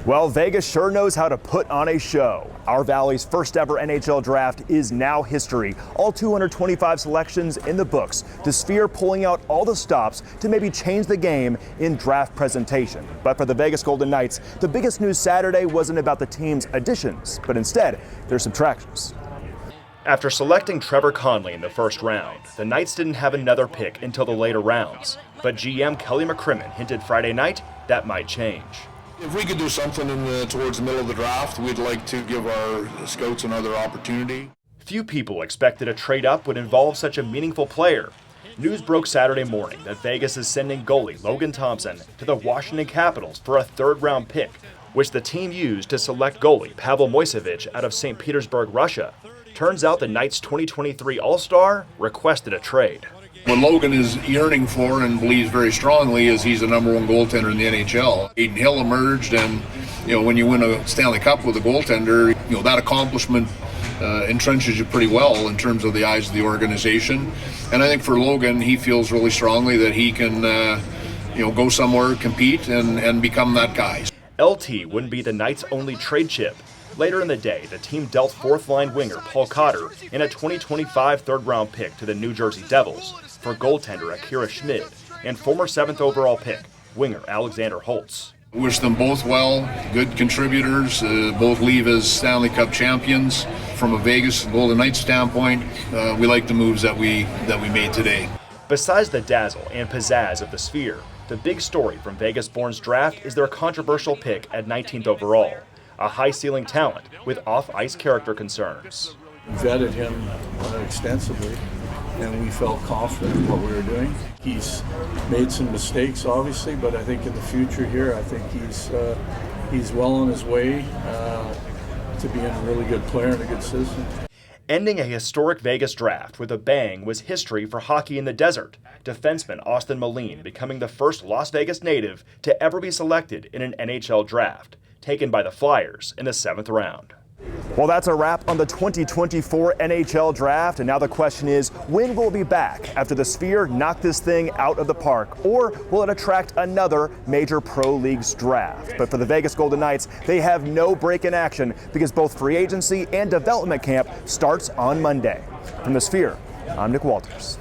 Well, Vegas sure knows how to put on a show. Our Valley's first ever NHL draft is now history. All 225 selections in the books. The Sphere pulling out all the stops to maybe change the game in draft presentation. But for the Vegas Golden Knights, the biggest news Saturday wasn't about the team's additions, but instead their subtractions. After selecting Trevor Connelly in the first round, the Knights didn't have another pick until the later rounds. But GM Kelly McCrimmon hinted Friday night that might change. If we could do something towards the middle of the draft, we'd like to give our scouts another opportunity. Few people expected a trade-up would involve such a meaningful player. News broke Saturday morning that Vegas is sending goalie Logan Thompson to the Washington Capitals for a third-round pick, which the team used to select goalie Pavel Moysevich out of St. Petersburg, Russia. Turns out the Knights' 2023 All-Star requested a trade. What Logan is yearning for and believes very strongly is he's the number one goaltender in the NHL. Aiden Hill emerged, and when you win a Stanley Cup with a goaltender, that accomplishment entrenches you pretty well in terms of the eyes of the organization. And I think for Logan, he feels really strongly that he can go somewhere, compete, and become that guy. LT wouldn't be the Knights' only trade chip. Later in the day, the team dealt fourth-line winger Paul Cotter in a 2025 third-round pick to the New Jersey Devils for goaltender Akira Schmid and former 7th overall pick, winger Alexander Holtz. Wish them both well, good contributors, both leave as Stanley Cup champions. From a Vegas Golden Knights standpoint, we like the moves that we made today. Besides the dazzle and pizzazz of the Sphere, the big story from Vegas-born's draft is their controversial pick at 19th overall. A high-ceiling talent with off-ice character concerns. Vetted him extensively, and we felt confident in what we were doing. He's made some mistakes, obviously, but I think in the future here, I think he's well on his way to being a really good player and a good citizen. Ending a historic Vegas draft with a bang was history for hockey in the desert. Defenseman Austin Moline becoming the first Las Vegas native to ever be selected in an NHL draft, taken by the Flyers in the 7th round. Well, that's a wrap on the 2024 NHL Draft, and now the question is, when will it be back after the Sphere knocked this thing out of the park, or will it attract another major pro leagues draft? But for the Vegas Golden Knights, they have no break in action because both free agency and development camp starts on Monday. From the Sphere, I'm Nick Walters.